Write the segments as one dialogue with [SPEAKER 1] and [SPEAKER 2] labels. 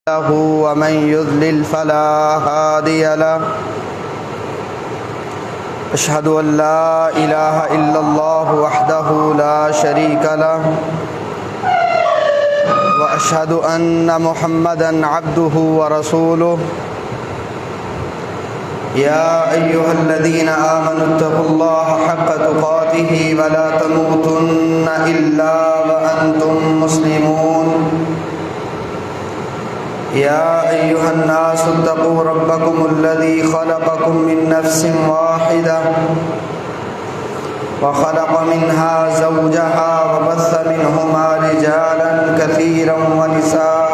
[SPEAKER 1] له ومن يضلل فلا هادي له أشهد أن لا إله إلا الله وحده لا شريك له وأشهد أن محمدا عبده ورسوله يا أيها الذين آمنوا اتقوا الله حق تقاته ولا تموتن إلا وأنتم مسلمون يا أيها الناس اتقوا ربكم الذي خلقكم من نفس واحدة وخلق منها زوجها وبث منهما رجالا كثيرا ونساء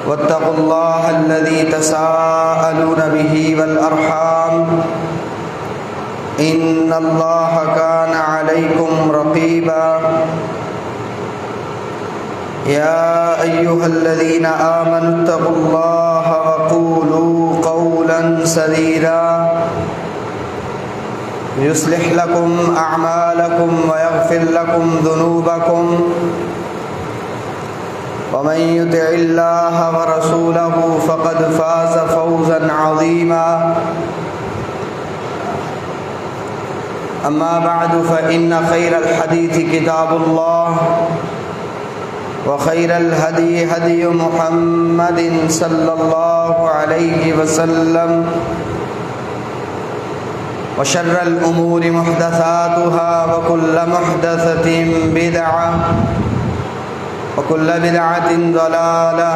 [SPEAKER 1] واتقوا الله الذي تساءلون به والأرحام إن الله كان عليكم رقيبا يا أيها الذين آمنوا اتقوا الله وقولوا قولا سديدا يصلح لكم أعمالكم ويغفر لكم ذنوبكم ومن يطع الله ورسوله فقد فاز فوزا عظيما أما بعد فإن خير الحديث كتاب الله وخير الهدي هدي محمد صلى الله عليه وسلم وشر الأمور محدثاتها وكل محدثة بدعة وكل بدعة ضلالة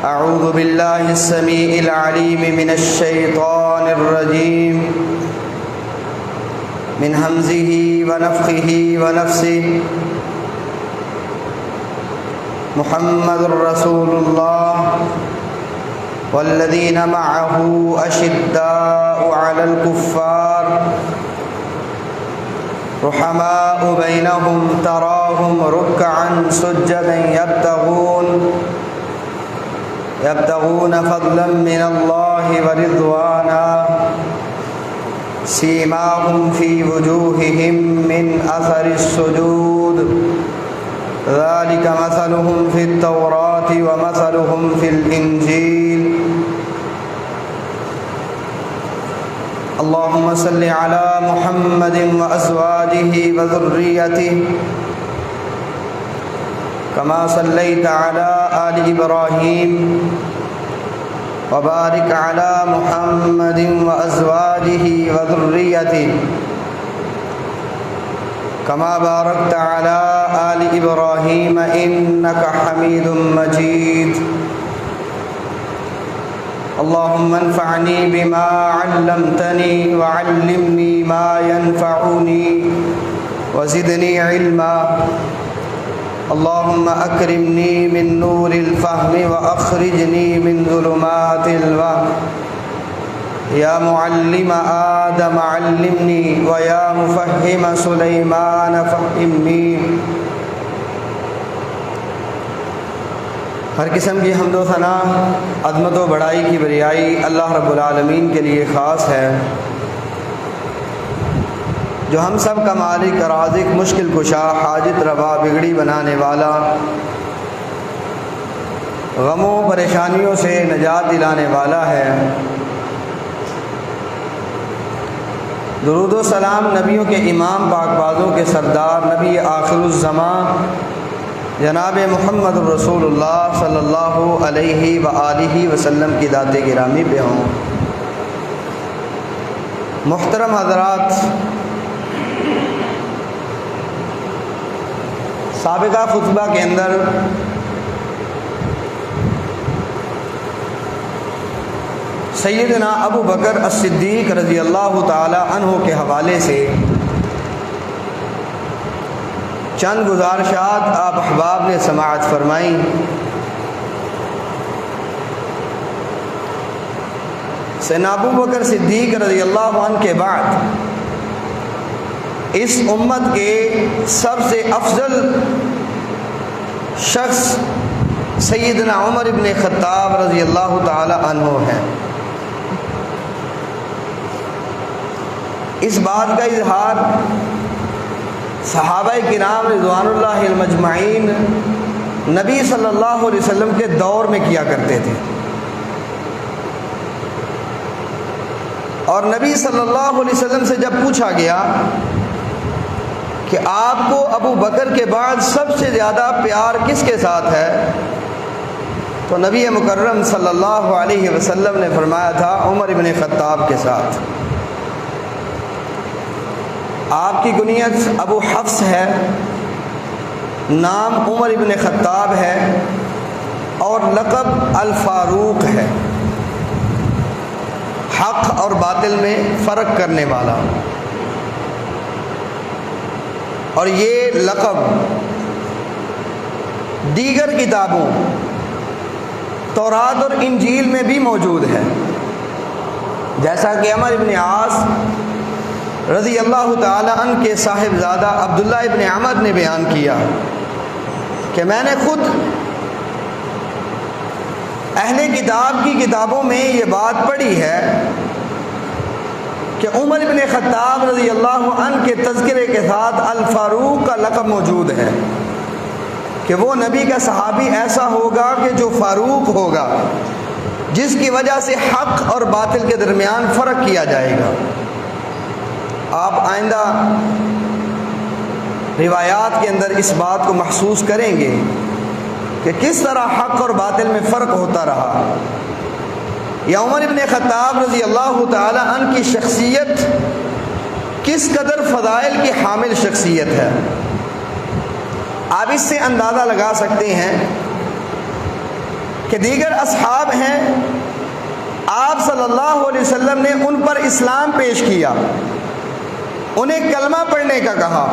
[SPEAKER 1] أعوذ بالله السميع العليم من الشيطان الرجيم من همزه ونفخه ونفسه محمد رسول الله والذين معه أشداء على الكفار رحماء بينهم تراهم ركعا سجدا يبتغون فضلا من الله ورضوانا سيماهم في وجوههم من أثر السجود ذلك مثلهم في التوراة ومثلهم في الإنجيل اللهم صل على محمد وأزواجه وذريته كما صليت على آل إبراهيم وبارك على محمد وأزواجه وذريته كما باركت على آل إبراهيم إنك حميد مجيد اللهم انفعني بما علمتني وعلمني ما ينفعني وزدني علما اللهم أكرمني من نور الفهم وأخرجني من ظلمات الوهم يا معلم آدم علمني ويا مفهم سليمان فهمني ہر قسم کی حمد و ثنا عظمت و بڑائی کی بریائی اللہ رب العالمین کے لیے خاص ہے جو ہم سب کا مالک رازق مشکل کشا حاجت روا بگڑی بنانے والا غموں پریشانیوں سے نجات دلانے والا ہے درود و سلام نبیوں کے امام پاک بازوں کے سردار نبی آخر الزمان جناب محمد رسول اللہ صلی اللہ علیہ وآلہ وسلم کی ذات گرامی پہ ہوں۔ محترم حضرات، سابقہ خطبہ کے اندر سیدنا ابو بکر الصدیق رضی اللہ تعالی عنہ کے حوالے سے چند گزارشات آپ احباب نے سماعت فرمائی۔ سیدنا ابو بکر صدیق رضی اللہ عنہ کے بعد اس امت کے سب سے افضل شخص سیدنا عمر ابن خطاب رضی اللہ تعالی عنہ ہیں۔ اس بات کا اظہار صحابہ کرام رضوان اللہ المجمعین نبی صلی اللہ علیہ وسلم کے دور میں کیا کرتے تھے، اور نبی صلی اللہ علیہ وسلم سے جب پوچھا گیا کہ آپ کو ابو بکر کے بعد سب سے زیادہ پیار کس کے ساتھ ہے، تو نبی مکرم صلی اللہ علیہ وسلم نے فرمایا تھا عمر ابن خطاب کے ساتھ۔ آپ کی کنیت ابو حفص ہے، نام عمر ابن خطاب ہے، اور لقب الفاروق ہے، حق اور باطل میں فرق کرنے والا۔ اور یہ لقب دیگر کتابوں تورات اور انجیل میں بھی موجود ہے، جیسا کہ عمر ابن عاص رضی اللہ تعالی عنہ کے صاحبزادہ عبداللہ ابن عمر نے بیان کیا کہ میں نے خود اہل کتاب کی کتابوں میں یہ بات پڑھی ہے کہ عمر ابن خطاب رضی اللہ عنہ کے تذکرے کے ساتھ الفاروق کا لقب موجود ہے، کہ وہ نبی کا صحابی ایسا ہوگا کہ جو فاروق ہوگا، جس کی وجہ سے حق اور باطل کے درمیان فرق کیا جائے گا۔ آپ آئندہ روایات کے اندر اس بات کو محسوس کریں گے کہ کس طرح حق اور باطل میں فرق ہوتا رہا، یا عمر ابن خطاب رضی اللہ تعالی عنہ کی شخصیت کس قدر فضائل کی حامل شخصیت ہے۔ آپ اس سے اندازہ لگا سکتے ہیں کہ دیگر اصحاب ہیں، آپ صلی اللہ علیہ وسلم نے ان پر اسلام پیش کیا، انہیں کلمہ پڑھنے کا کہا،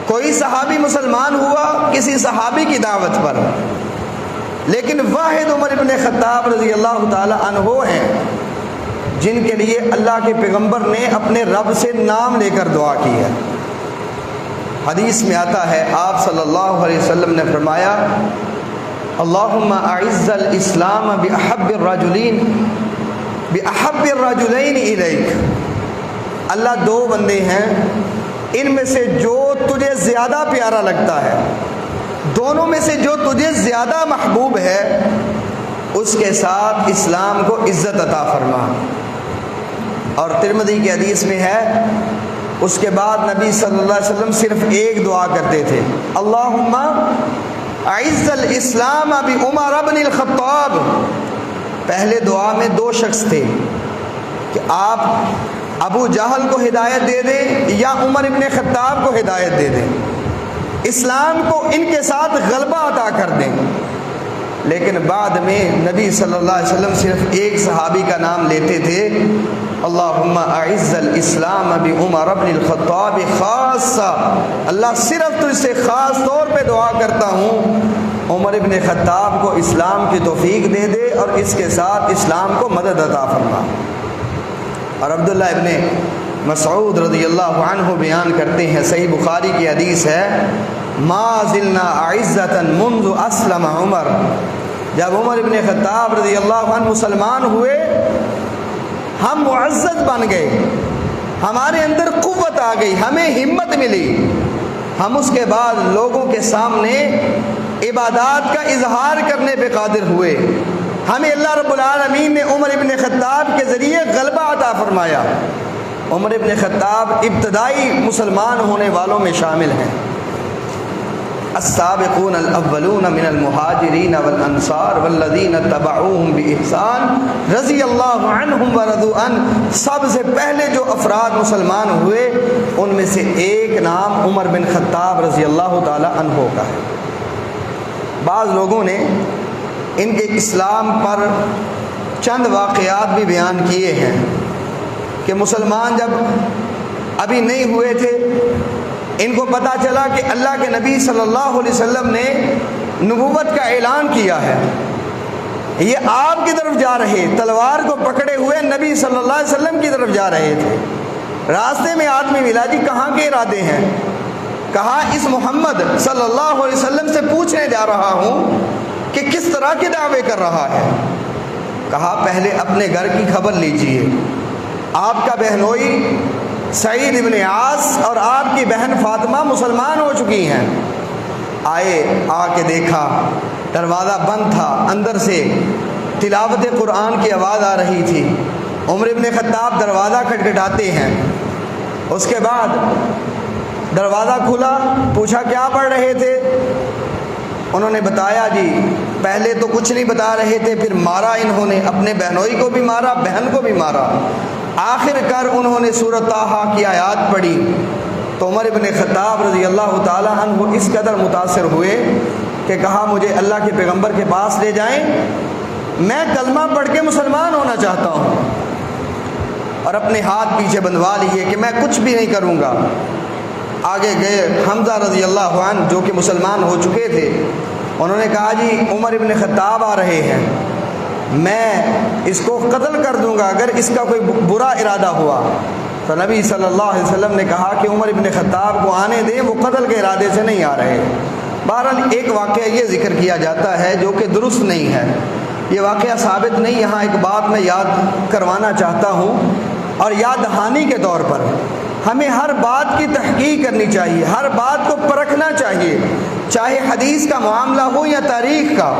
[SPEAKER 1] کوئی صحابی مسلمان ہوا کسی صحابی کی دعوت پر، لیکن واحد عمر ابن خطاب رضی اللہ تعالی عنہ ہیں جن کے لیے اللہ کے پیغمبر نے اپنے رب سے نام لے کر دعا کی ہے۔ حدیث میں آتا ہے آپ صلی اللہ علیہ وسلم نے فرمایا اللہم اعز الاسلام باحب الرجلین الیک، اللہ دو بندے ہیں، ان میں سے جو تجھے زیادہ پیارا لگتا ہے، دونوں میں سے جو تجھے زیادہ محبوب ہے، اس کے ساتھ اسلام کو عزت عطا فرما۔ اور ترمذی کی حدیث میں ہے اس کے بعد نبی صلی اللہ علیہ وسلم صرف ایک دعا کرتے تھے، اللہم اعز الاسلام بعمر بن الخطاب۔ پہلے دعا میں دو شخص تھے کہ آپ ابو جہل کو ہدایت دے دیں یا عمر ابن خطاب کو ہدایت دے دیں، اسلام کو ان کے ساتھ غلبہ عطا کر دیں۔ لیکن بعد میں نبی صلی اللہ علیہ وسلم صرف ایک صحابی کا نام لیتے تھے، اللہم اعز الاسلام بعمر بن الخطاب خاصہ، اللہ صرف تجھ سے خاص طور پہ دعا کرتا ہوں عمر ابن خطاب کو اسلام کی توفیق دے دے اور اس کے ساتھ اسلام کو مدد عطا فرما۔ اور عبداللہ ابن مسعود رضی اللہ عنہ بیان کرتے ہیں، صحیح بخاری کی حدیث ہے، ما زلنا اعزتا منذ اسلم عمر، جب عمر ابن خطاب رضی اللہ عنہ مسلمان ہوئے ہم معزز بن گئے، ہمارے اندر قوت آ گئی، ہمیں ہمت ملی، ہم اس کے بعد لوگوں کے سامنے عبادات کا اظہار کرنے پہ قادر ہوئے، ہمیں اللہ رب العالمین نے عمر ابن خطاب کے ذریعے غلبہ عطا فرمایا۔ عمر ابن خطاب ابتدائی مسلمان ہونے والوں میں شامل ہیں۔ السابقون الاولون من المہاجرین والانصار والذین اتبعوہم باحسان رضی اللہ عنہم ورضوا عنہ، سب سے پہلے جو افراد مسلمان ہوئے ان میں سے ایک نام عمر بن خطاب رضی اللہ تعالی عنہ کا ہے۔ بعض لوگوں نے ان کے اسلام پر چند واقعات بھی بیان کیے ہیں کہ مسلمان جب ابھی نہیں ہوئے تھے، ان کو پتہ چلا کہ اللہ کے نبی صلی اللہ علیہ وسلم نے نبوت کا اعلان کیا ہے، یہ آپ کی طرف جا رہے، تلوار کو پکڑے ہوئے نبی صلی اللہ علیہ وسلم کی طرف جا رہے تھے۔ راستے میں آدمی ملا، جی کہاں کے ارادے ہیں؟ کہا اس محمد صلی اللہ علیہ وسلم سے پوچھنے جا رہا ہوں کہ کس طرح کے دعوے کر رہا ہے۔ کہا پہلے اپنے گھر کی خبر لیجئے، آپ کا بہنوئی سعید ابن عاص اور آپ کی بہن فاطمہ مسلمان ہو چکی ہیں، آئے، آ کے دیکھا دروازہ بند تھا، اندر سے تلاوت قرآن کی آواز آ رہی تھی۔ عمر ابن خطاب دروازہ کھٹکھٹاتے ہیں، اس کے بعد دروازہ کھلا، پوچھا کیا پڑھ رہے تھے؟ انہوں نے بتایا جی پہلے تو کچھ نہیں بتا رہے تھے، پھر مارا انہوں نے، اپنے بہنوئی کو بھی مارا، بہن کو بھی مارا، آخر کار انہوں نے سورۃ طٰہٰ کی آیات پڑھی۔ تو عمر ابن خطاب رضی اللہ تعالی عنہ اس قدر متاثر ہوئے کہ کہا مجھے اللہ کے پیغمبر کے پاس لے جائیں، میں کلمہ پڑھ کے مسلمان ہونا چاہتا ہوں، اور اپنے ہاتھ پیچھے بندھوا لیے کہ میں کچھ بھی نہیں کروں گا۔ آگے گئے، حمزہ رضی اللہ عنہ جو کہ مسلمان ہو چکے تھے، انہوں نے کہا جی عمر ابن خطاب آ رہے ہیں، میں اس کو قتل کر دوں گا اگر اس کا کوئی برا ارادہ ہوا۔ تو نبی صلی اللہ علیہ وسلم نے کہا کہ عمر ابن خطاب کو آنے دیں، وہ قتل کے ارادے سے نہیں آ رہے۔ بہرحال ایک واقعہ یہ ذکر کیا جاتا ہے جو کہ درست نہیں ہے، یہ واقعہ ثابت نہیں۔ یہاں ایک بات میں یاد کروانا چاہتا ہوں، اور یاد دہانی کے طور پر ہمیں ہر بات کی تحقیق کرنی چاہیے، ہر بات کو پرکھنا چاہیے، چاہے حدیث کا معاملہ ہو یا تاریخ کا۔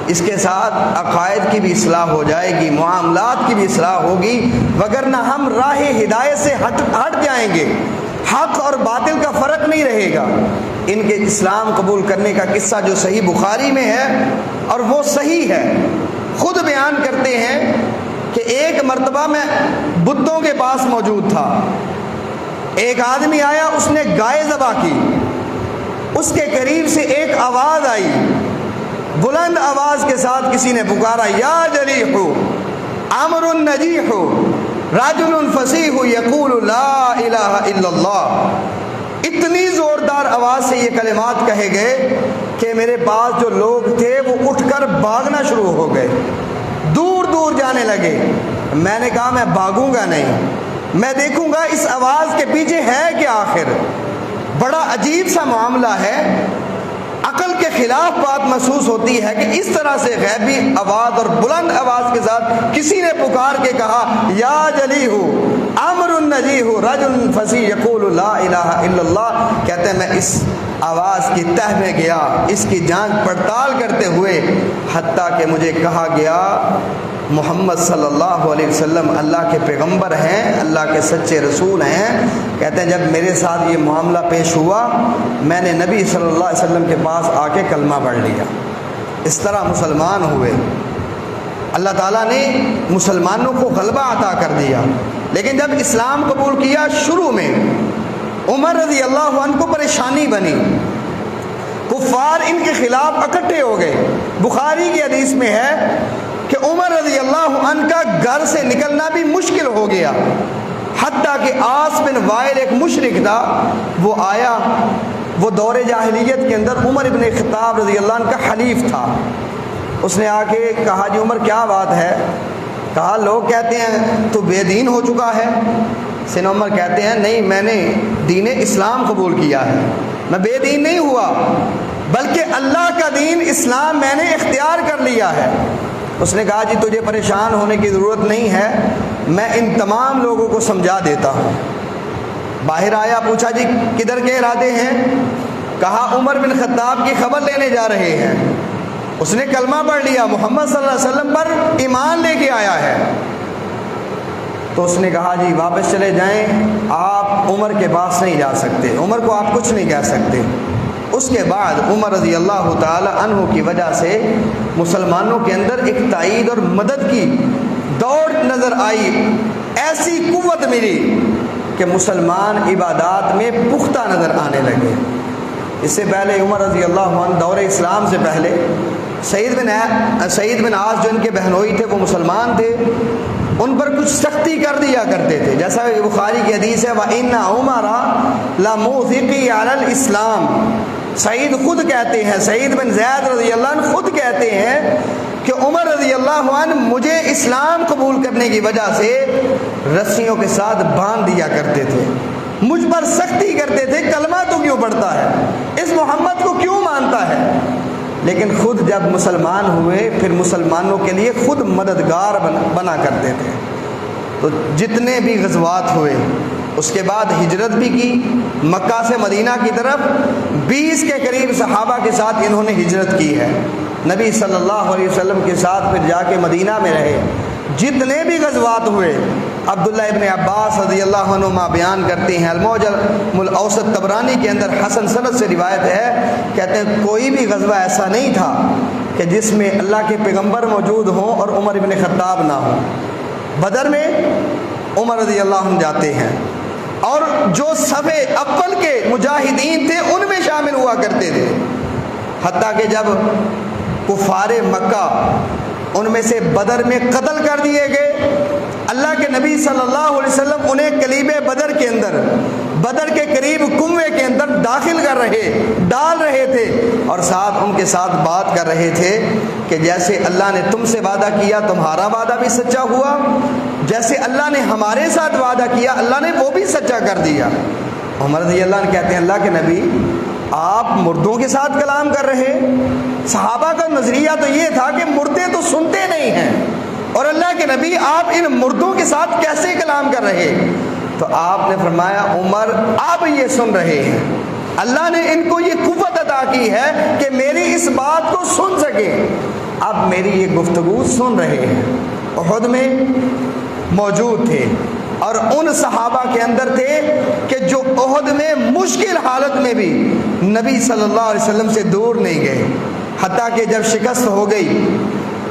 [SPEAKER 1] اس کے ساتھ عقائد کی بھی اصلاح ہو جائے گی، معاملات کی بھی اصلاح ہوگی، وگرنہ ہم راہ ہدایت سے ہٹ جائیں گے، حق اور باطل کا فرق نہیں رہے گا۔ ان کے اسلام قبول کرنے کا قصہ جو صحیح بخاری میں ہے، اور وہ صحیح ہے، خود بیان کرتے ہیں کہ ایک مرتبہ میں بتوں کے پاس موجود تھا، ایک آدمی آیا، اس نے گائے ذبح کی، اس کے قریب سے ایک آواز آئی، بلند آواز کے ساتھ کسی نے پکارا، یا جریح عمر نجیح رجل فصیح یقول لا الہ الا اللہ۔ اتنی زوردار آواز سے یہ کلمات کہے گئے کہ میرے پاس جو لوگ تھے وہ اٹھ کر بھاگنا شروع ہو گئے، دور دور جانے لگے۔ میں نے کہا میں بھاگوں گا نہیں، میں دیکھوں گا اس آواز کے پیچھے ہے کیا آخر۔ بڑا عجیب سا معاملہ ہے، عقل کے خلاف بات محسوس ہوتی ہے کہ اس طرح سے غیبی آواز اور بلند آواز کے ساتھ کسی نے پکار کے کہا، یا جلیح عمر النجیح رجل فصیح یقول لا الہ الا اللہ۔ کہتے ہیں میں اس آواز کی تہ میں گیا، اس کی جانچ پڑتال کرتے ہوئے، حتیٰ کہ مجھے کہا گیا محمد صلی اللہ علیہ وسلم اللہ کے پیغمبر ہیں، اللہ کے سچے رسول ہیں۔ کہتے ہیں جب میرے ساتھ یہ معاملہ پیش ہوا، میں نے نبی صلی اللہ علیہ وسلم کے پاس آ کے کلمہ پڑھ لیا، اس طرح مسلمان ہوئے۔ اللہ تعالیٰ نے مسلمانوں کو غلبہ عطا کر دیا، لیکن جب اسلام قبول کیا شروع میں عمر رضی اللہ عنہ کو پریشانی بنی، کفار ان کے خلاف اکٹھے ہو گئے۔ بخاری کی حدیث میں ہے کہ عمر رضی اللہ عنہ کا گھر سے نکلنا بھی مشکل ہو گیا، حتیٰ کہ عاص بن وائل ایک مشرک تھا، وہ آیا، وہ دور جاہلیت کے اندر عمر ابن خطاب رضی اللہ عنہ کا حلیف تھا۔ اس نے آ کے کہا جی عمر کیا بات ہے؟ کہا لوگ کہتے ہیں تو بے دین ہو چکا ہے۔ سن عمر کہتے ہیں نہیں، میں نے دین اسلام قبول کیا ہے، میں بے دین نہیں ہوا، بلکہ اللہ کا دین اسلام میں نے اختیار کر لیا ہے۔ اس نے کہا جی تجھے پریشان ہونے کی ضرورت نہیں ہے، میں ان تمام لوگوں کو سمجھا دیتا ہوں۔ باہر آیا، پوچھا جی کدھر کے ارادے ہیں؟ کہا عمر بن خطاب کی خبر لینے جا رہے ہیں۔ اس نے کلمہ پڑھ لیا، محمد صلی اللہ علیہ وسلم پر ایمان لے کے آیا ہے۔ تو اس نے کہا جی واپس چلے جائیں، آپ عمر کے پاس نہیں جا سکتے، عمر کو آپ کچھ نہیں کہہ سکتے۔ اس کے بعد عمر رضی اللہ تعالی عنہ کی وجہ سے مسلمانوں کے اندر ایک تائید اور مدد کی دوڑ نظر آئی، ایسی قوت ملی کہ مسلمان عبادات میں پختہ نظر آنے لگے۔ اس سے پہلے عمر رضی اللہ عنہ دور اسلام سے پہلے سعید بن عاص جو ان کے بہنوئی تھے وہ مسلمان تھے، ان پر کچھ سختی کر دیا کرتے تھے، جیسا کہ بخاری کی حدیث ہے وَإِنَّ عُمَرَ لَمُوثِقِي عَلَى الْإِسْلَامِ۔ سعید خود کہتے ہیں، سعید بن زید رضی اللہ عنہ خود کہتے ہیں کہ عمر رضی اللہ عنہ مجھے اسلام قبول کرنے کی وجہ سے رسیوں کے ساتھ باندھ دیا کرتے تھے، مجھ پر سختی کرتے تھے، کلمہ تو کیوں پڑھتا ہے، اس محمد کو کیوں مانتا ہے؟ لیکن خود جب مسلمان ہوئے پھر مسلمانوں کے لیے خود مددگار بنا کرتے تھے۔ تو جتنے بھی غزوات ہوئے اس کے بعد ہجرت بھی کی مکہ سے مدینہ کی طرف، 20 کے قریب صحابہ کے ساتھ انہوں نے ہجرت کی ہے، نبی صلی اللہ علیہ وسلم کے ساتھ پھر جا کے مدینہ میں رہے۔ جتنے بھی غزوات ہوئے، عبداللہ ابن عباس رضی اللہ عنہما بیان کرتے ہیں، المعجم الاوسط طبرانی کے اندر حسن سند سے روایت ہے، کہتے ہیں کوئی بھی غزوہ ایسا نہیں تھا کہ جس میں اللہ کے پیغمبر موجود ہوں اور عمر ابن خطاب نہ ہوں۔ بدر میں عمر رضی اللہ عنہ جاتے ہیں، اور جو صف اول کے مجاہدین تھے ان میں شامل ہوا کرتے تھے، حتیٰ کہ جب کفار مکہ ان میں سے بدر میں قتل کر دیے گئے، اللہ کے نبی صلی اللہ علیہ وسلم انہیں قلیب بدر کے اندر، بدر کے قریب کنویں کے اندر داخل کر ڈال رہے تھے، اور ساتھ ان کے ساتھ بات کر رہے تھے کہ جیسے اللہ نے تم سے وعدہ کیا تمہارا وعدہ بھی سچا ہوا، جیسے اللہ نے ہمارے ساتھ وعدہ کیا اللہ نے وہ بھی سچا کر دیا۔ عمر رضی اللہ عنہ کہتے ہیں اللہ کے نبی آپ مردوں کے ساتھ کلام کر رہے؟ صحابہ کا نظریہ تو یہ تھا کہ مردے تو سنتے نہیں ہیں، اور اللہ کے نبی آپ ان مردوں کے ساتھ کیسے کلام کر رہے؟ تو آپ نے فرمایا عمر آپ یہ سن رہے ہیں، اللہ نے ان کو یہ قوت عطا کی ہے کہ میری اس بات کو سن سکیں، اب میری یہ گفتگو سن رہے ہیں۔ احد میں موجود تھے، اور ان صحابہ کے اندر تھے کہ جو احد میں مشکل حالت میں بھی نبی صلی اللہ علیہ وسلم سے دور نہیں گئے، حتیٰ کہ جب شکست ہو گئی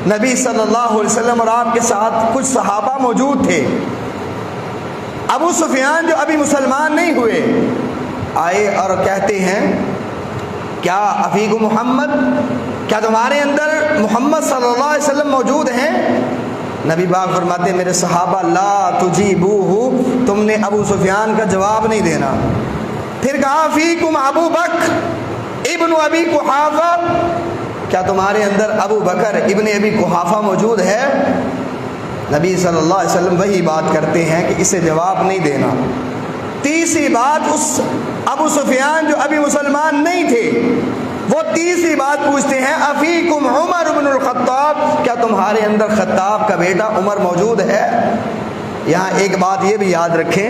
[SPEAKER 1] نبی صلی اللہ علیہ وسلم اور آپ کے ساتھ کچھ صحابہ موجود تھے، ابو سفیان جو ابھی مسلمان نہیں ہوئے آئے اور کہتے ہیں کیا افیق محمد، کیا تمہارے اندر محمد صلی اللہ علیہ وسلم موجود ہیں؟ نبی پاک فرماتے ہیں میرے صحابہ لا تجیبوہ، تم نے ابو سفیان کا جواب نہیں دینا۔ پھر کہا فیکم ابو بکر ابن ابی قحافہ، کیا تمہارے اندر ابو بکر ابن ابی قحافہ موجود ہے؟ نبی صلی اللہ علیہ وسلم وہی بات کرتے ہیں کہ اسے جواب نہیں دینا۔ تیسری بات اس ابو سفیان جو ابھی مسلمان نہیں تھے وہ تیسری بات پوچھتے ہیں افیکم عمر بن الخطاب، کیا تمہارے اندر خطاب کا بیٹا عمر موجود ہے؟ یہاں ایک بات یہ بھی یاد رکھیں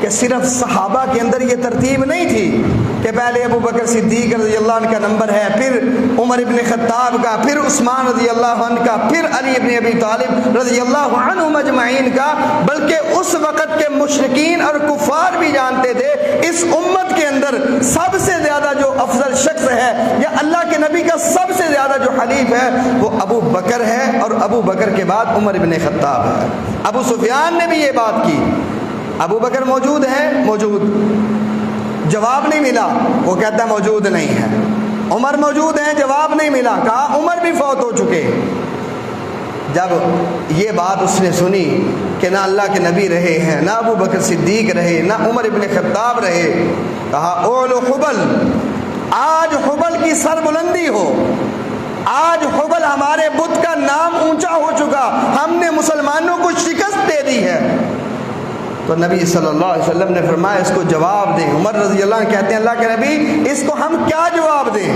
[SPEAKER 1] کہ صرف صحابہ کے اندر یہ ترتیب نہیں تھی کہ پہلے ابو بکر صدیق رضی اللہ عنہ کا نمبر ہے، پھر عمر ابن خطاب کا، پھر عثمان رضی اللہ عنہ کا، پھر علی ابن ابی طالب رضی اللہ عنہم اجمعین کا، بلکہ اس وقت کے مشرکین اور کفار بھی جانتے تھے اس امت کے اندر سب سے زیادہ جو افضل شخص ہے یا اللہ کے نبی کا سب سے زیادہ جو حلیف ہے وہ ابو بکر ہے، اور ابو بکر کے بعد عمر ابن خطاب ہے۔ ابو سفیان نے بھی یہ بات کی، ابو بکر موجود ہے؟ موجود، جواب نہیں ملا، وہ کہتا موجود نہیں ہے۔ عمر موجود ہیں؟ جواب نہیں ملا، کہا عمر بھی فوت ہو چکے۔ جب یہ بات اس نے سنی کہ نہ اللہ کے نبی رہے ہیں، نہ ابو بکر صدیق رہے، نہ عمر ابن خطاب رہے، کہا اولو حبل، آج حبل کی سر بلندی ہو، آج حبل ہمارے بت کا نام اونچا ہو چکا، ہم نے مسلمانوں کو شکست دے دی ہے۔ تو نبی صلی اللہ علیہ وسلم نے فرمایا اس کو جواب دیں۔ عمر رضی اللہ عنہ کہتے ہیں اللہ کے نبی اس کو ہم کیا جواب دیں؟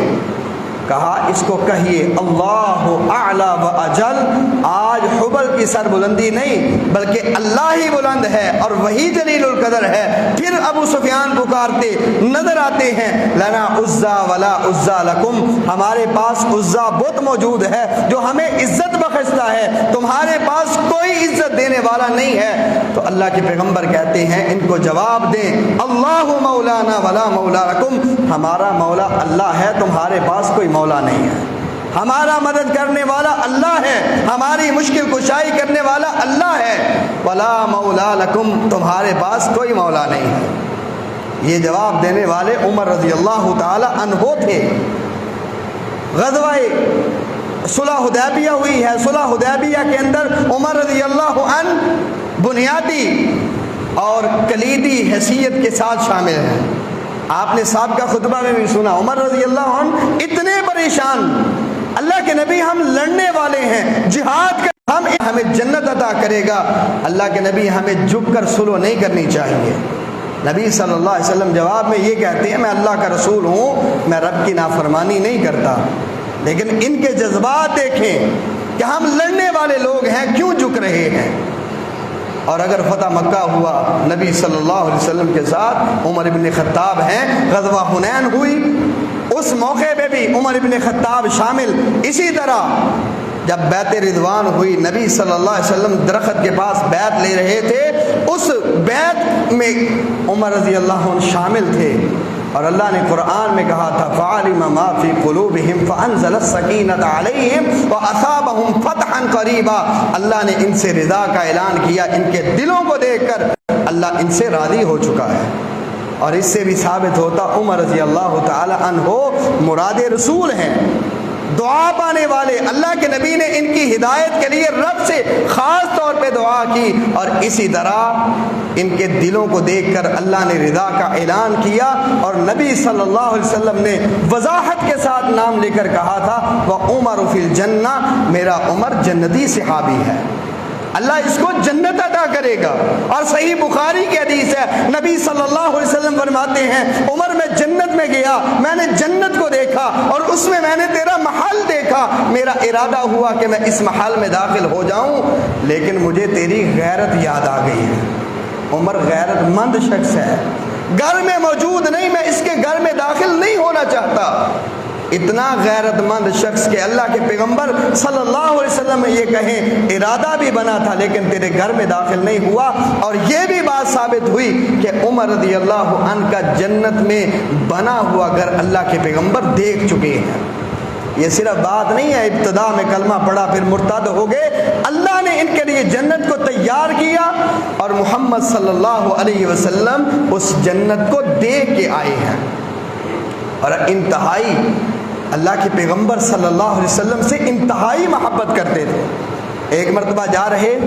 [SPEAKER 1] کہا اس کو کہیے اللہ اعلی و اجل، آج حبل کی سر بلندی نہیں بلکہ اللہ ہی بلند ہے اور وہی جلیل القدر ہے۔ پھر ابو سفیان پکارتے نظر آتے ہیں لنا عزا ولا عزا لکم، ہمارے پاس عزا بت موجود ہے جو ہمیں عزت بخشتا ہے، تمہارے پاس کوئی عزت دینے والا نہیں ہے۔ تو اللہ کے پیغمبر کہتے ہیں ان کو جواب دیں اللہ مولانا ولا مولا لکم، ہمارا مولا اللہ ہے، تمہارے پاس کوئی مولا نہیں ہے، ہمارا مدد کرنے والا اللہ ہے، ہماری مشکل کشائی کرنے والا اللہ ہے، ولا مولا لکم، تمہارے پاس کوئی مولا نہیں ہے۔ یہ جواب دینے والے عمر رضی اللہ تعالی عنہ تھے۔ غزوہ صلح حدیبیہ ہوئی ہے، صلح حدیبیہ کے اندر عمر رضی اللہ عنہ بنیادی اور کلیدی حیثیت کے ساتھ شامل ہیں۔ آپ نے سابقہ خطبہ میں بھی سنا عمر رضی اللہ عنہ اتنے پریشان، اللہ کے نبی ہم لڑنے والے ہیں، جہاد کر ہمیں جنت عطا کرے گا، اللہ کے نبی ہمیں جھک کر صلح نہیں کرنی چاہیے۔ نبی صلی اللہ علیہ وسلم جواب میں یہ کہتے ہیں میں اللہ کا رسول ہوں، میں رب کی نافرمانی نہیں کرتا، لیکن ان کے جذبات دیکھیں کہ ہم لڑنے والے لوگ ہیں، کیوں جھک رہے ہیں۔ اور اگر فتح مکہ ہوا نبی صلی اللہ علیہ وسلم کے ساتھ عمر ابن خطاب ہیں، غزوہ حنین ہوئی اس موقع پہ بھی عمر ابن خطاب شامل، اسی طرح جب بیعت رضوان ہوئی نبی صلی اللہ علیہ وسلم درخت کے پاس بیعت لے رہے تھے، اس بیعت میں عمر رضی اللہ عنہ شامل تھے، اور اللہ نے قرآن میں کہا تھا فَعَلِمَ مَا فِي قُلُوبِهِمْ فَأَنزَلَ السَّكِينَةَ عَلَيْهِمْ وَأَصَابَهُمْ فَتْحًا قَرِيبًا۔ اللہ نے ان سے رضا کا اعلان کیا، ان کے دلوں کو دیکھ کر اللہ ان سے راضی ہو چکا ہے۔ اور اس سے بھی ثابت ہوتا عمر رضی اللہ تعالی عنہ مراد رسول ہیں، دعا پانے والے، اللہ کے نبی نے ان کی ہدایت کے لیے رب سے خاص طور پہ دعا کی، اور اسی طرح ان کے دلوں کو دیکھ کر اللہ نے رضا کا اعلان کیا، اور نبی صلی اللہ علیہ وسلم نے وضاحت کے ساتھ نام لے کر کہا تھا وَعُمَرُ فِي الْجَنَّةِ، میرا عمر جنتی صحابی ہے، اللہ اس کو جنت عطا کرے گا۔ اور صحیح بخاری کی حدیث ہے، نبی صلی اللہ علیہ وسلم فرماتے ہیں عمر میں جنت میں گیا، میں نے جنت کو دیکھا اور اس میں نے تیرا محل دیکھا، میرا ارادہ ہوا کہ میں اس محل میں داخل ہو جاؤں، لیکن مجھے تیری غیرت یاد آ گئی ہے۔ عمر غیرت مند شخص ہے، گھر میں موجود نہیں، میں اس کے گھر میں داخل نہیں ہونا چاہتا۔ اتنا غیرت مند شخص کہ اللہ کے پیغمبر صلی اللہ علیہ وسلم یہ کہیں ارادہ بھی بنا تھا لیکن تیرے گھر میں داخل نہیں ہوا، اور یہ بھی بات ثابت ہوئی کہ عمر رضی اللہ عنہ کا جنت میں بنا ہوا گھر اللہ کے پیغمبر دیکھ چکے ہیں۔ یہ صرف بات نہیں ہے ابتدا میں کلمہ پڑھا پھر مرتد ہو گئے، اللہ نے ان کے لیے جنت کو تیار کیا، اور محمد صلی اللہ علیہ وسلم اس جنت کو دیکھ کے آئے ہیں، اور انتہائی اللہ کے پیغمبر صلی اللہ علیہ وسلم سے انتہائی محبت کرتے تھے۔ ایک مرتبہ جا رہے،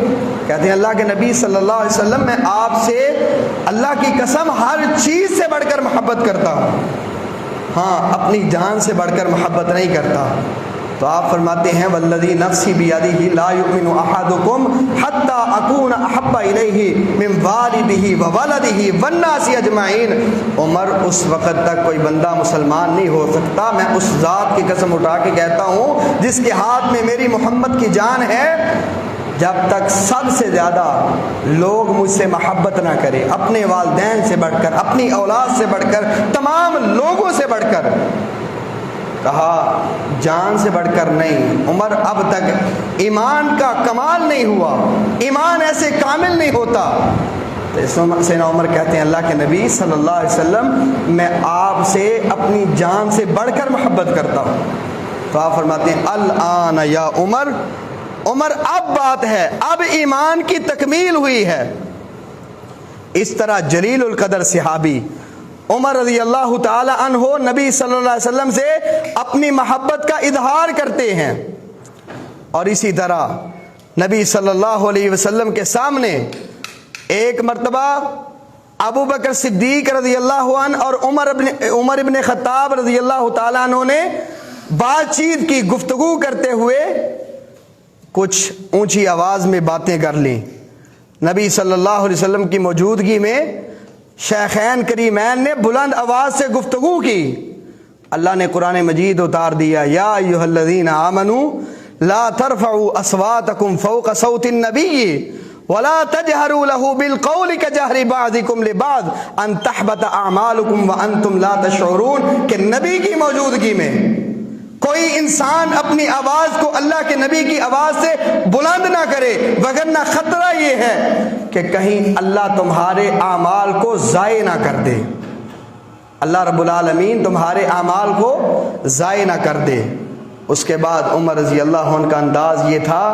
[SPEAKER 1] کہتے ہیں اللہ کے نبی صلی اللہ علیہ وسلم میں آپ سے اللہ کی قسم ہر چیز سے بڑھ کر محبت کرتا ہوں، ہاں اپنی جان سے بڑھ کر محبت نہیں کرتا۔ تو آپ فرماتے ہیں والذی نفسی بیدہ لا یؤمن احدکم حتی اکون احب الیہ من والدہ وولدہ والناس اجمعین۔ عمر اس وقت تک کوئی بندہ مسلمان نہیں ہو سکتا، میں اس ذات کی قسم اٹھا کے کہتا ہوں جس کے ہاتھ میں میری محمد کی جان ہے، جب تک سب سے زیادہ لوگ مجھ سے محبت نہ کرے، اپنے والدین سے بڑھ کر، اپنی اولاد سے بڑھ کر، تمام لوگوں سے بڑھ کر، کہا جان سے بڑھ کر نہیں۔ عمر اب تک ایمان کا کمال نہیں ہوا، ایمان ایسے کامل نہیں ہوتا۔ سیدنا عمر کہتے ہیں اللہ کے نبی صلی اللہ علیہ وسلم میں آپ سے اپنی جان سے بڑھ کر محبت کرتا ہوں۔ تو آپ فرماتے ہیں الآن یا عمر، عمر اب بات ہے، اب ایمان کی تکمیل ہوئی ہے۔ اس طرح جلیل القدر صحابی عمر رضی اللہ تعالی عنہ نبی صلی اللہ علیہ وسلم سے اپنی محبت کا اظہار کرتے ہیں، اور اسی طرح نبی صلی اللہ علیہ وسلم کے سامنے ایک مرتبہ ابو بکر صدیق رضی اللہ عنہ اور عمر ابن خطاب رضی اللہ تعالی عنہ نے بات چیت کی، گفتگو کرتے ہوئے کچھ اونچی آواز میں باتیں کر لیں۔ نبی صلی اللہ علیہ وسلم کی موجودگی میں شیخین کریمین نے بلند آواز سے گفتگو کی، اللہ نے قرآن مجید اتار دیا یا ایھا الذین آمنوا لا ترفعوا اصواتکم فوق صوت النبی ولا تجہروا له بالقول کجہر بعضکم لبعض ان تحبط اعمالکم وانتم لا تشعرون، کہ نبی کی موجودگی میں کوئی انسان اپنی آواز کو اللہ کے نبی کی آواز سے بلند نہ کرے، وگرنہ خطرہ یہ ہے کہ کہیں اللہ تمہارے اعمال کو ضائع نہ کر دے، اللہ رب العالمین تمہارے اعمال کو ضائع نہ کر دے۔ اس کے بعد عمر رضی اللہ عنہ کا انداز یہ تھا،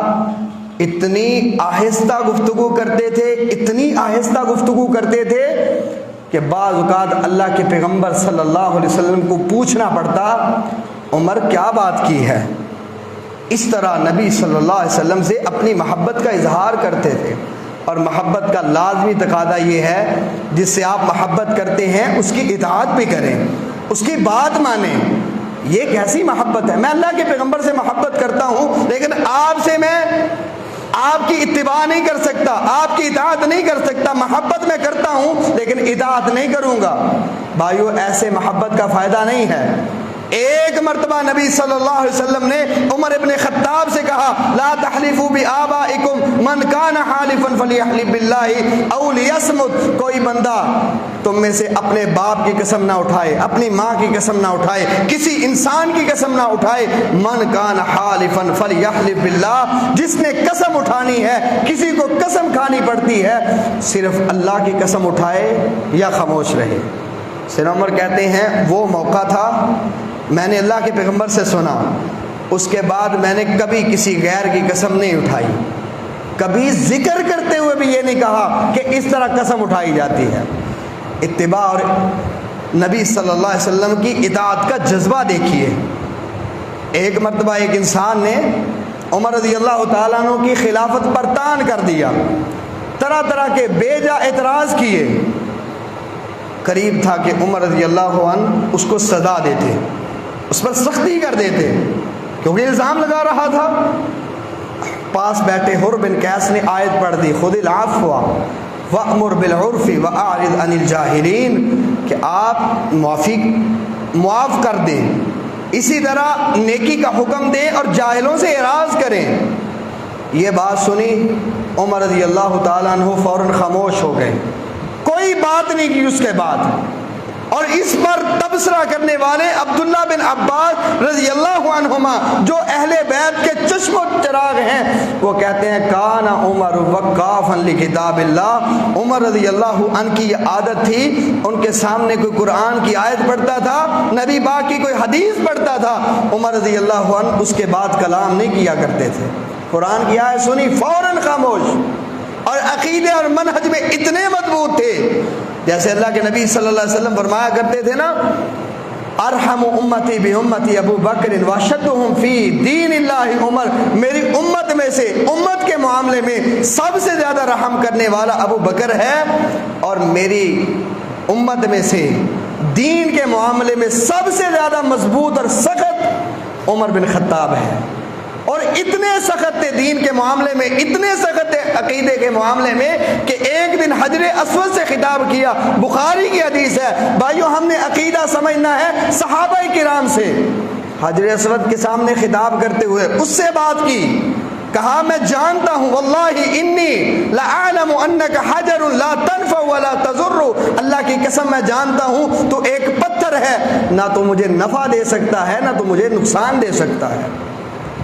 [SPEAKER 1] اتنی آہستہ گفتگو کرتے تھے، اتنی آہستہ گفتگو کرتے تھے کہ بعض اوقات اللہ کے پیغمبر صلی اللہ علیہ وسلم کو پوچھنا پڑتا عمر کیا بات کی ہے۔ اس طرح نبی صلی اللہ علیہ وسلم سے اپنی محبت کا اظہار کرتے تھے، اور محبت کا لازمی تقاضا یہ ہے جس سے آپ محبت کرتے ہیں اس کی اطاعت بھی کریں، اس کی بات مانیں۔ یہ کیسی محبت ہے؟ میں اللہ کے پیغمبر سے محبت کرتا ہوں لیکن آپ سے میں آپ کی اتباع نہیں کر سکتا، آپ کی اطاعت نہیں کر سکتا، محبت میں کرتا ہوں لیکن اطاعت نہیں کروں گا۔ بھائیو ایسے محبت کا فائدہ نہیں ہے۔ ایک مرتبہ نبی صلی اللہ علیہ وسلم نے عمر ابن خطاب سے کہا لا تحلفوا بآبائکم من کان حالفا فلیحلف باللہ او لیصمت، کوئی بندہ تم میں سے اپنے باپ کی قسم نہ اٹھائے، اپنی ماں کی قسم نہ اٹھائے، کسی انسان کی قسم نہ اٹھائے، من کان حالفا فلیحلف باللہ، جس نے قسم اٹھانی ہے، کسی کو قسم کھانی پڑتی ہے، صرف اللہ کی قسم اٹھائے یا خاموش رہے۔ سیدنا عمر کہتے ہیں وہ موقع تھا میں نے اللہ کے پیغمبر سے سنا، اس کے بعد میں نے کبھی کسی غیر کی قسم نہیں اٹھائی، کبھی ذکر کرتے ہوئے بھی یہ نہیں کہا کہ اس طرح قسم اٹھائی جاتی ہے۔ اتباع اور نبی صلی اللہ علیہ وسلم کی اطاعت کا جذبہ دیکھیے۔ ایک مرتبہ ایک انسان نے عمر رضی اللہ تعالیٰ عنہ کی خلافت پر طعن کر دیا، طرح طرح کے بے جا اعتراض کیے، قریب تھا کہ عمر رضی اللہ عنہ اس کو سزا دیتے، اس پر سختی کر دیتے، کیونکہ الزام لگا رہا تھا۔ پاس بیٹھے حر بن قیس نے آیت پڑھ دی خذ العفو وأمر بالعرف وأعرض عن الجاہلین، کہ آپ معاف کر دیں، اسی طرح نیکی کا حکم دیں اور جاہلوں سے اعراض کریں۔ یہ بات سنی عمر رضی اللہ تعالیٰ عنہ فوراً خاموش ہو گئے، کوئی بات نہیں کی اس کے بعد۔ اور اس پر تبصرہ کرنے والے عبداللہ بن عباس رضی اللہ عنہما جو اہل بیت کے چشم و چراغ ہیں، وہ کہتے ہیں کان عمر وقافا لکتاب اللہ، عمر رضی اللہ عنہ کی یہ عادت تھی، ان کے سامنے کوئی قرآن کی آیت پڑھتا تھا، نبی پاک کی کوئی حدیث پڑھتا تھا، عمر رضی اللہ عنہ اس کے بعد کلام نہیں کیا کرتے تھے، قرآن کی آیت سنی فوراً خاموش۔ اور عقیدے اور منہج میں اتنے مضبوط تھے، جیسے اللہ کے نبی صلی اللہ علیہ وسلم فرمایا کرتے تھے نا ارحم امتی بامتی ابو بکر واشدہم فی دین اللہ عمر، میری امت میں سے، امت کے معاملے میں سب سے زیادہ رحم کرنے والا ابو بکر ہے، اور میری امت میں سے دین کے معاملے میں سب سے زیادہ مضبوط اور سخت عمر بن خطاب ہے۔ اور اتنے سخت تھے دین کے معاملے میں، اتنے سخت تھے عقیدے کے معاملے میں کہ ایک دن حجر اسود سے خطاب کیا، بخاری کی حدیث ہے، بھائیو ہم نے عقیدہ سمجھنا ہے صحابہ کرام سے، حجر اسود کے سامنے خطاب کرتے ہوئے اس سے بات کی، کہا میں جانتا ہوں واللہ انی لعالم انک حجر لا تنفع ولا تضر، اللہ کی قسم میں جانتا ہوں تو ایک پتھر ہے، نہ تو مجھے نفع دے سکتا ہے نہ تو مجھے نقصان دے سکتا ہے۔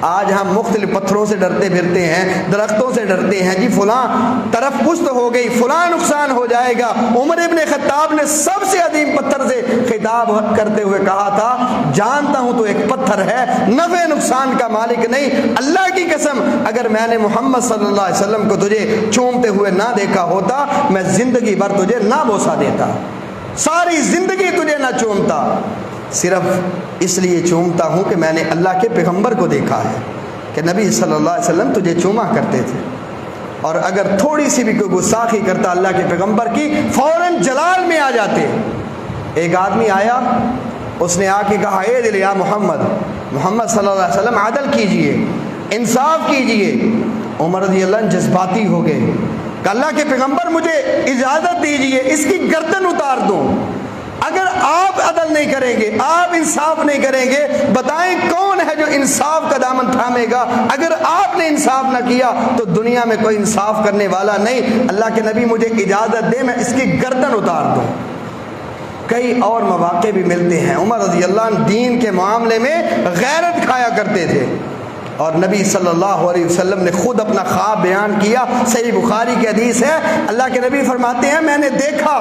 [SPEAKER 1] آج ہم مختلف پتھروں سے ڈرتے پھرتے ہیں، درختوں سے ڈرتے ہیں، جی فلاں طرف پشت ہو گئی، فلاں نقصان ہو جائے گا۔ عمر ابن خطاب نے سب سے عظیم پتھر سے خطاب کرتے ہوئے کہا تھا جانتا ہوں تو ایک پتھر ہے، نفع نقصان کا مالک نہیں، اللہ کی قسم اگر میں نے محمد صلی اللہ علیہ وسلم کو تجھے چومتے ہوئے نہ دیکھا ہوتا میں زندگی بھر تجھے نہ بوسا دیتا، ساری زندگی تجھے نہ چومتا، صرف اس لیے چومتا ہوں کہ میں نے اللہ کے پیغمبر کو دیکھا ہے کہ نبی صلی اللہ علیہ وسلم تجھے چوما کرتے تھے، اور اگر تھوڑی سی بھی کوئی گستاخی کرتا اللہ کے پیغمبر کی فوراً جلال میں آ جاتے۔ ایک آدمی آیا، اس نے آ کے کہا اے دل یا محمد صلی اللہ علیہ وسلم عدل کیجئے، انصاف کیجئے۔ عمر رضی اللہ عنہ جذباتی ہو گئے کہ اللہ کے پیغمبر مجھے اجازت دیجئے اس کی گردن اتار دوں، اگر آپ عدل نہیں کریں گے، آپ انصاف نہیں کریں گے، بتائیں کون ہے جو انصاف کا دامن تھامے گا؟ اگر آپ نے انصاف نہ کیا تو دنیا میں کوئی انصاف کرنے والا نہیں، اللہ کے نبی مجھے اجازت دے میں اس کی گردن اتار دوں۔ کئی اور مواقع بھی ملتے ہیں، عمر رضی اللہ عنہ دین کے معاملے میں غیرت کھایا کرتے تھے، اور نبی صلی اللہ علیہ وسلم نے خود اپنا خواب بیان کیا، صحیح بخاری کی حدیث ہے، اللہ کے نبی فرماتے ہیں میں نے دیکھا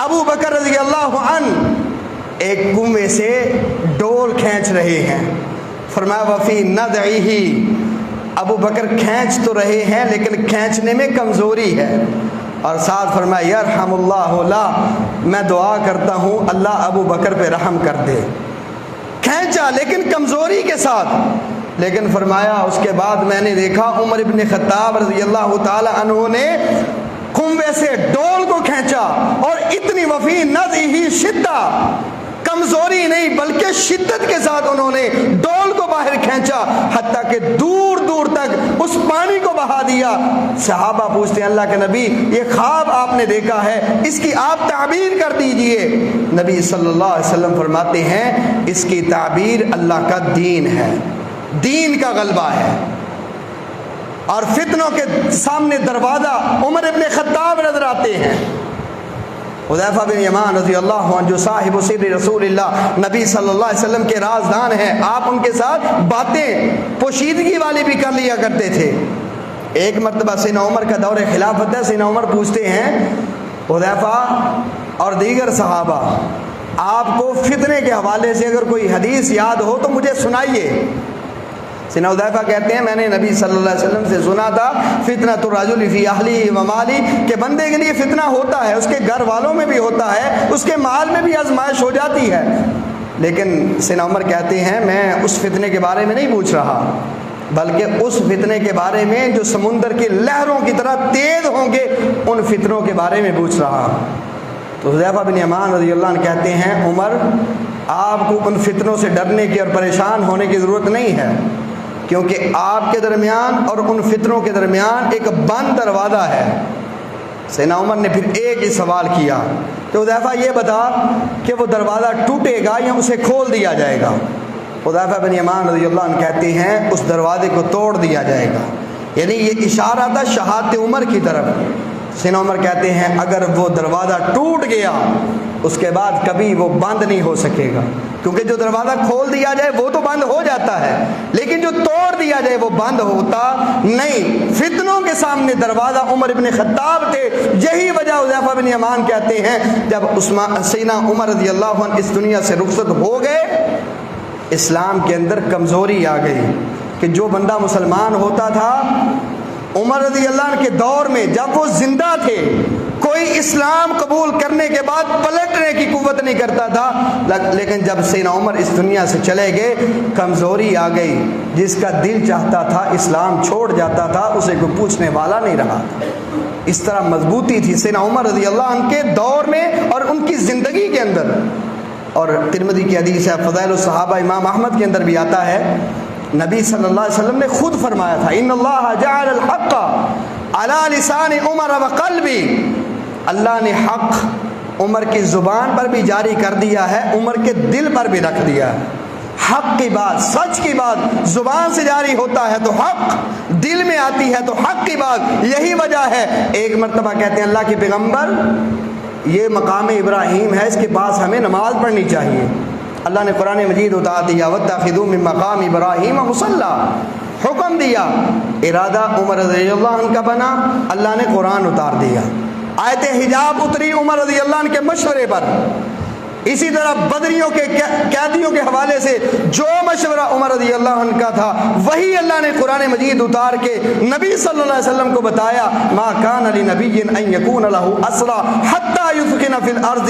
[SPEAKER 1] ابو بکر رضی اللہ عنہ ایک کنویں سے ڈول کھینچ رہے ہیں، فرمایا وفی ندعہ، ابو بکر کھینچ تو رہے ہیں لیکن کھینچنے میں کمزوری ہے، اور ساتھ فرمایا یرحم اللہ لا، میں دعا کرتا ہوں اللہ ابو بکر پہ رحم کر دے، کھینچا لیکن کمزوری کے ساتھ، لیکن فرمایا اس کے بعد میں نے دیکھا عمر ابن خطاب رضی اللہ تعالی عنہ نے کنویں سے ڈول کو کھینچا، اور اتنی وفی نزعہ شدہ، کمزوری نہیں بلکہ شدت کے ساتھ انہوں نے ڈول کو باہر کھینچا، حتیٰ کہ دور دور تک اس پانی کو بہا دیا۔ صحابہ پوچھتے ہیں اللہ کے نبی یہ خواب آپ نے دیکھا ہے، اس کی آپ تعبیر کر دیجئے۔ نبی صلی اللہ علیہ وسلم فرماتے ہیں اس کی تعبیر اللہ کا دین ہے، دین کا غلبہ ہے، اور فتنوں کے سامنے دروازہ عمر ابن خطاب نظر آتے ہیں۔ حذیفہ بن یمان رضی اللہ عنہ جو صاحب سر رسول اللہ، نبی صلی اللہ علیہ وسلم کے رازدان ہیں، آپ ان کے ساتھ باتیں پوشیدگی والی بھی کر لیا کرتے تھے۔ ایک مرتبہ سیدنا عمر کا دور خلافت ہے، سیدنا عمر پوچھتے ہیں حذیفہ اور دیگر صحابہ آپ کو فتنے کے حوالے سے اگر کوئی حدیث یاد ہو تو مجھے سنائیے۔ سیدنا حذیفہ کہتے ہیں میں نے نبی صلی اللہ علیہ وسلم سے سنا تھا فتنۃ الرجل فی اہلہ و مالی، کہ بندے کے لیے فتنہ ہوتا ہے، اس کے گھر والوں میں بھی ہوتا ہے، اس کے مال میں بھی آزمائش ہو جاتی ہے، لیکن سیدنا عمر کہتے ہیں میں اس فتنے کے بارے میں نہیں پوچھ رہا، بلکہ اس فتنے کے بارے میں جو سمندر کی لہروں کی طرح تیز ہوں گے ان فتنوں کے بارے میں پوچھ رہا۔ تو حذیفہ بن یمان رضی اللہ عنہ کہتے ہیں عمر آپ کو ان فتنوں سے ڈرنے کی اور پریشان ہونے کی ضرورت نہیں ہے، کیونکہ آپ کے درمیان اور ان فتنوں کے درمیان ایک بند دروازہ ہے۔ سیدنا عمر نے پھر ایک ہی سوال کیا کہ حذیفہ یہ بتا کہ وہ دروازہ ٹوٹے گا یا اسے کھول دیا جائے گا؟ حذیفہ بن یمان رضی اللہ عنہ کہتے ہیں اس دروازے کو توڑ دیا جائے گا، یعنی یہ اشارہ تھا شہادت عمر کی طرف۔ سیدنا عمر کہتے ہیں اگر وہ دروازہ ٹوٹ گیا اس کے بعد کبھی وہ بند نہیں ہو سکے گا، کیونکہ جو دروازہ کھول دیا جائے وہ تو بند ہو جاتا ہے، لیکن جو توڑ دیا جائے وہ بند ہوتا نہیں۔ فتنوں کے سامنے دروازہ عمر ابن خطاب تھے، یہی وجہ حذیفہ بن یمان کہتے ہیں جب سیدنا عمر رضی اللہ عنہ اس دنیا سے رخصت ہو گئے اسلام کے اندر کمزوری آ گئی، کہ جو بندہ مسلمان ہوتا تھا عمر رضی اللہ عنہ کے دور میں جب وہ زندہ تھے کوئی اسلام قبول کرنے کے بعد پلٹنے کی قوت نہیں کرتا تھا، لیکن جب سیدنا عمر اس دنیا سے چلے گئے کمزوری آ گئی، جس کا دل چاہتا تھا اسلام چھوڑ جاتا تھا، اسے کوئی پوچھنے والا نہیں رہا تھا۔ اس طرح مضبوطی تھی سیدنا عمر رضی اللہ عنہ کے دور میں اور ان کی زندگی کے اندر۔ اور ترمذی کی حدیث ہے فضائل الصحابہ امام احمد کے اندر بھی آتا ہے، نبی صلی اللہ علیہ وسلم نے خود فرمایا تھا ان اللہ جعل الحق علی لسان عمر وقلبی، اللہ نے حق عمر کی زبان پر بھی جاری کر دیا ہے، عمر کے دل پر بھی رکھ دیا ہے۔ حق کی بات، سچ کی بات زبان سے جاری ہوتا ہے تو حق دل میں آتی ہے تو حق کی بات، یہی وجہ ہے۔ ایک مرتبہ کہتے ہیں اللہ کے پیغمبر یہ مقام ابراہیم ہے، اس کے پاس ہمیں نماز پڑھنی چاہیے۔ اللہ نے قرآن مجید اتار دیا وَاتَّخِذُوا مِن مَّقَامِ إِبْرَاهِيمَ مُصَلًّى، حکم دیا، ارادہ عمر رضی اللہ عنہ کا بنا، اللہ نے قرآن اتار دیا، آیت حجاب اتری عمر رضی اللہ عنہ کے مشورے پر۔ اسی طرح بدریوں کے قیدیوں کے حوالے سے جو مشورہ عمر رضی اللہ عنہ کا تھا وہی اللہ نے قرآن مجید اتار کے نبی صلی اللہ علیہ وسلم کو بتایا، ما کان لنبی ان یکون لہ اسری حتی یثخن فی الارض۔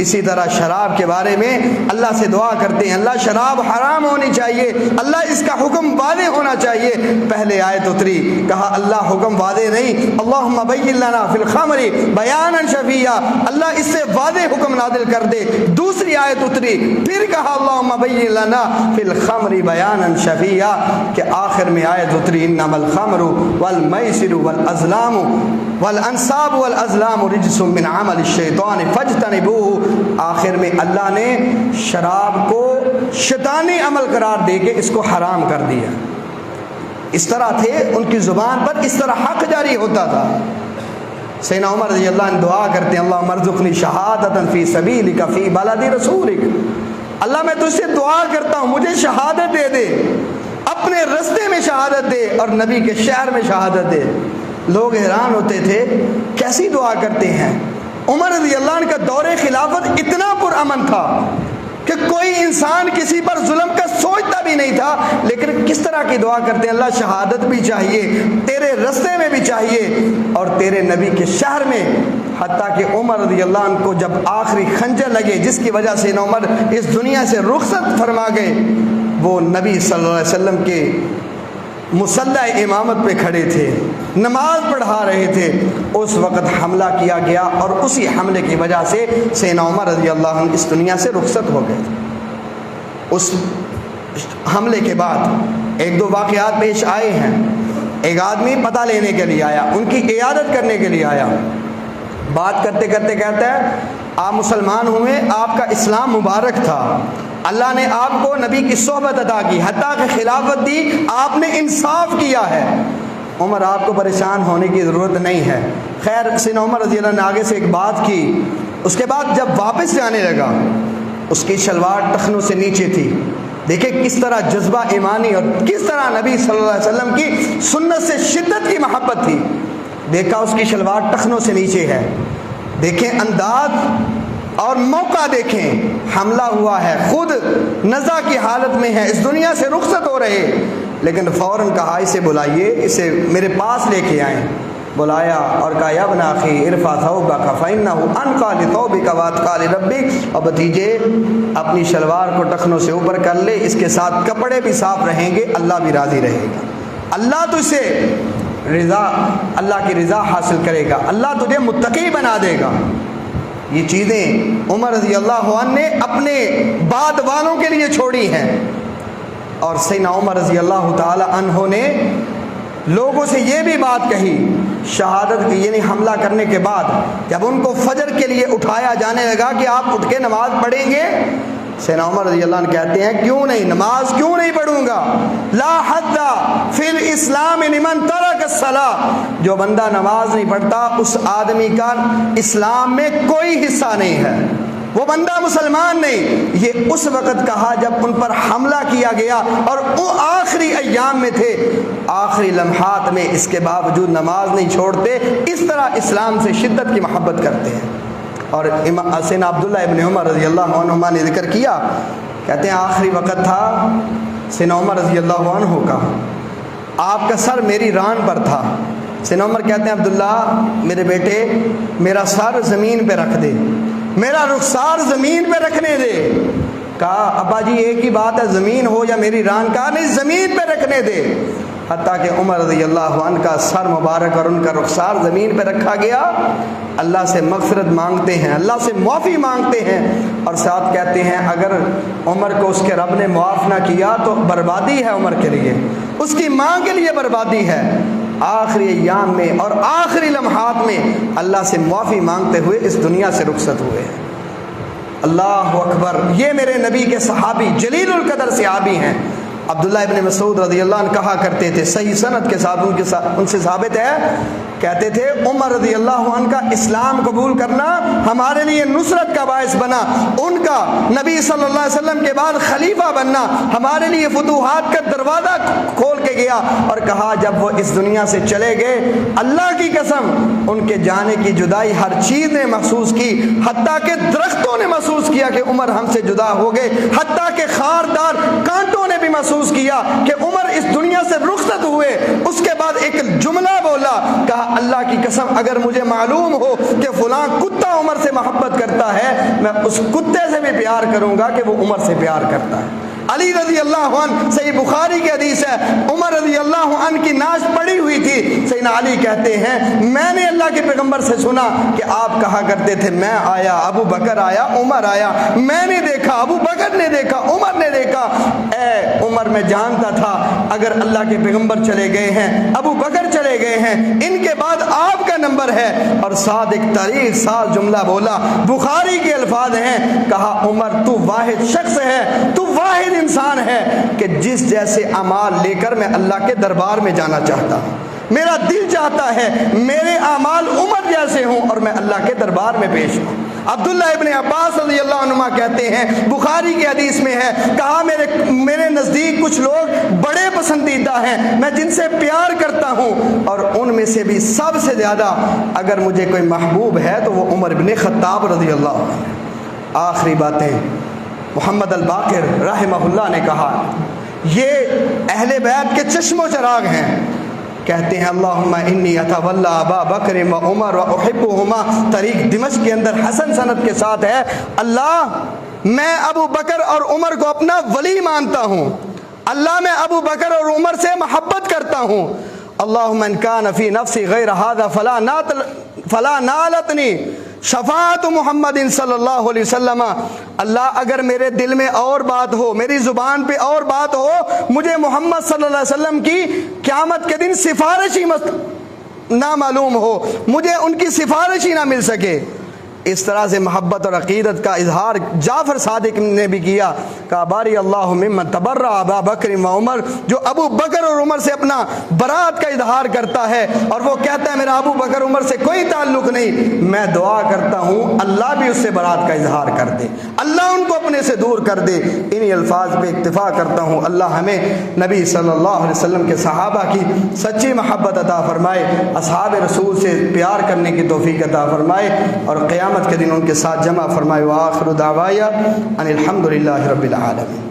[SPEAKER 1] اسی طرح شراب کے بارے میں اللہ سے دعا کرتے ہیں اللہ شراب حرام ہونی چاہیے، اللہ اس کا حکم واضح ہونا چاہیے۔ پہلے آیت اتری، کہا اللہ حکم واضح نہیں، اللہم بین لنا فی الخمر بیانا شفیعا، اللہ اس سے واضح حکم نازل کر دے۔ دوسری آیت اتری، پھر کہا اللہم بین لنا فی الخمر بیانا شفیعا، کہ آخر میں آیت اتری انما الخمر والمیسر والازلام والانصاب والازلام رجس من عمل الشیطان فاجتنبوہ۔ آخر میں اللہ نے شراب کو شیطانی عمل قرار دے کے اس کو حرام کر دیا۔ اس طرح تھے ان کی زبان پر، اس طرح حق جاری ہوتا تھا۔ سیدنا عمر رضی اللہ عنہ دعا کرتے ہیں اللہم ارزقنی شہادتا فی سبیلک فی بلد رسولک، اللہ میں تجھ سے دعا کرتا ہوں مجھے شہادت دے دے، اپنے رستے میں شہادت دے اور نبی کے شہر میں شہادت دے۔ لوگ حیران ہوتے تھے کیسی دعا کرتے ہیں۔ عمر رضی اللہ عنہ کا دور خلافت اتنا پرامن تھا کہ کوئی انسان کسی پر ظلم کا سوچتا بھی نہیں تھا، لیکن کس طرح کی دعا کرتے ہیں اللہ شہادت بھی چاہیے، تیرے رستے میں بھی چاہیے اور تیرے نبی کے شہر میں۔ حتیٰ کہ عمر رضی اللہ عنہ کو جب آخری خنجر لگے جس کی وجہ سے عمر اس دنیا سے رخصت فرما گئے، وہ نبی صلی اللہ علیہ وسلم کے مصلی امامت پہ کھڑے تھے، نماز پڑھا رہے تھے، اس وقت حملہ کیا گیا اور اسی حملے کی وجہ سے سیدنا عمر رضی اللہ عنہ اس دنیا سے رخصت ہو گئے۔ اس حملے کے بعد ایک دو واقعات پیش آئے ہیں۔ ایک آدمی پتہ لینے کے لیے آیا، ان کی عیادت کرنے کے لیے آیا، بات کرتے کرتے کہتا ہے آپ مسلمان ہوئے، آپ کا اسلام مبارک تھا، اللہ نے آپ کو نبی کی صحبت عطا کی، حتیٰ کہ خلافت دی، آپ نے انصاف کیا ہے، عمر آپ کو پریشان ہونے کی ضرورت نہیں ہے۔ خیر سیدنا عمر رضی اللہ عنہ نے آگے سے ایک بات کی، اس کے بعد جب واپس جانے لگا اس کی شلوار ٹخنوں سے نیچے تھی۔ دیکھیں کس طرح جذبہ ایمانی اور کس طرح نبی صلی اللہ علیہ وسلم کی سنت سے شدت کی محبت تھی۔ دیکھا اس کی شلوار ٹخنوں سے نیچے ہے، دیکھیں انداز اور موقع، دیکھیں حملہ ہوا ہے، خود نزع کی حالت میں ہے، اس دنیا سے رخصت ہو رہے، لیکن فوراً کہا اسے بلائیے، اسے میرے پاس لے کے آئیں۔ بلایا اور کہا یا ابن اخی ارفع ثوبک فانہ انقی لثوبک واتقی لربک، اور بھتیجے اپنی شلوار کو ٹخنوں سے اوپر کر لے، اس کے ساتھ کپڑے بھی صاف رہیں گے، اللہ بھی راضی رہے گا، اللہ تجھے رضا، اللہ کی رضا حاصل کرے گا، اللہ تجھے متقی بنا دے گا۔ یہ چیزیں عمر رضی اللہ عنہ نے اپنے بعد والوں کے لیے چھوڑی ہیں، اور سیدنا عمر رضی اللہ تعالی عنہ نے لوگوں سے یہ بھی بات کہی، شہادت یعنی حملہ کرنے کے بعد جب ان کو فجر کے لیے اٹھایا جانے لگا کہ آپ اٹھ کے نماز پڑھیں گے، سیدنا عمر رضی اللہ عنہ کہتے ہیں کیوں نہیں، نماز کیوں نہیں پڑھوں گا، لا حد فی الاسلام لمن ترک الصلاۃ، جو بندہ نماز نہیں پڑھتا اس آدمی کا اسلام میں کوئی حصہ نہیں ہے، وہ بندہ مسلمان نہیں۔ یہ اس وقت کہا جب ان پر حملہ کیا گیا اور وہ آخری ایام میں تھے، آخری لمحات میں، اس کے باوجود نماز نہیں چھوڑتے، اس طرح اسلام سے شدت کی محبت کرتے ہیں۔ اور سیدنا عبداللہ ابن عمر رضی اللہ عنہما نے ذکر کیا، کہتے ہیں آخری وقت تھا سیدنا عمر رضی اللہ عنہ کا، آپ کا سر میری ران پر تھا، سیدنا عمر کہتے ہیں عبداللہ میرے بیٹے میرا سر زمین پہ رکھ دے، میرا رخسار زمین پہ رکھنے دے۔ کہا ابا جی ایک ہی بات ہے، زمین ہو یا میری ران، کہا نہیں زمین پہ رکھنے دے، حتیٰ کہ عمر رضی اللہ عنہ کا سر مبارک اور ان کا رخسار زمین پہ رکھا گیا۔ اللہ سے مغفرت مانگتے ہیں، اللہ سے معافی مانگتے ہیں، اور ساتھ کہتے ہیں اگر عمر کو اس کے رب نے معاف نہ کیا تو بربادی ہے عمر کے لیے، اس کی ماں کے لیے بربادی ہے۔ آخری ایام میں اور آخری لمحات میں اللہ سے معافی مانگتے ہوئے اس دنیا سے رخصت ہوئے۔ اللہ اکبر، یہ میرے نبی کے صحابی جلیل القدر صحابی ہیں۔ عبداللہ ابن مسعود رضی اللہ عنہ کہا کرتے تھے، صحیح سند کے ساتھ ان سے ثابت ہے، کہتے تھے عمر رضی اللہ عنہ کا اسلام قبول کرنا ہمارے لیے نصرت کا باعث بنا، ان کا نبی صلی اللہ علیہ وسلم کے بعد خلیفہ بننا ہمارے لیے فتوحات کا دروازہ کھول کے گیا۔ اور کہا جب وہ اس دنیا سے چلے گئے، اللہ کی قسم ان کے جانے کی جدائی ہر چیز نے محسوس کی، حتیٰ کہ درختوں نے محسوس کیا کہ عمر ہم سے جدا ہو گئے، حتیٰ کہ خاردار کانٹوں نے بھی محسوس کیا کہ عمر اس دنیا سے رخصت ہوئے۔ اس کے بعد ایک جملہ بولا، کہا اللہ کی قسم اگر مجھے معلوم ہو کہ فلاں کتا عمر سے محبت کرتا ہے، میں اس کتے سے بھی پیار کروں گا کہ وہ عمر سے پیار کرتا ہے۔ علی رضی اللہ عنہ، صحیح بخاری کی حدیث ہے، عمر رضی اللہ عنہ کی ناش پڑی ہوئی تھی، سیدنا علی کہتے ہیں میں نے اللہ کے پیغمبر سے سنا کہ آپ کہا کرتے تھے میں آیا، ابو بکر آیا، عمر آیا، میں نے دیکھا، ابو بکر نے دیکھا، عمر نے دیکھا، اے عمر میں جانتا تھا اگر اللہ کے پیغمبر چلے گئے ہیں، ابو بکر چلے گئے ہیں، ان کے بعد آپ کا نمبر ہے۔ اور ساتھ ایک تاریخ ساتھ جملہ بولا، بخاری کے الفاظ ہیں، کہا عمر تو واحد شخص ہے، تو واحد انسان ہے کہ جس جیسے اعمال لے کر میں اللہ کے دربار میں جانا چاہتا ہوں، میرا دل چاہتا ہے میرے اعمال عمر جیسے ہوں اور میں اللہ کے دربار میں پیش ہوں۔ عبداللہ ابن عباس رضی اللہ عنہما کہتے ہیں، بخاری کی حدیث میں ہے، کہا میرے نزدیک کچھ لوگ بڑے پسندیدہ ہیں، میں جن سے پیار کرتا ہوں، اور ان میں سے بھی سب سے زیادہ اگر مجھے کوئی محبوب ہے تو وہ عمر بن خطاب رضی اللہ عنہ۔ آخری باتیں محمد الباقر رحمہ اللہ نے کہا، یہ اہل بیت کے چشم و چراغ ہیں، کہتے ہیں اللہم انی اتولا ابا بکر و عمر و احبہما، طریق دمشق کے اندر حسن سند کے ساتھ ہے، اللہ میں ابو بکر اور عمر کو اپنا ولی مانتا ہوں، اللہ میں ابو بکر اور عمر سے محبت کرتا ہوں، اللہم ان کان فی نفسی غیر ھذا فلا نالتنی، شفاعت محمد صلی اللہ علیہ وسلم، اللہ اگر میرے دل میں اور بات ہو، میری زبان پہ اور بات ہو، مجھے محمد صلی اللہ علیہ وسلم کی قیامت کے دن سفارش ہی نہ معلوم ہو، مجھے ان کی سفارش ہی نہ مل سکے۔ اس طرح سے محبت اور عقیدت کا اظہار جعفر صادق نے بھی کیا، کہا باری اللہ ممن تبرع ابا بکر و عمر، جو ابو بکر اور عمر سے اپنا برات کا اظہار کرتا ہے اور وہ کہتا ہے میرا ابو بکر عمر سے کوئی تعلق نہیں، میں دعا کرتا ہوں اللہ بھی اس سے برات کا اظہار کر دے، اللہ ان کو اپنے سے دور کر دے۔ انہی الفاظ پہ اکتفا کرتا ہوں۔ اللہ ہمیں نبی صلی اللہ علیہ وسلم کے صحابہ کی سچی محبت عطا فرمائے، اصحاب رسول سے پیار کرنے کی توفیق عطا فرمائے اور قیامت کے دن ان کے ساتھ جمع فرمائے۔ وآخر دعوایا ان الحمد للہ رب العالمین۔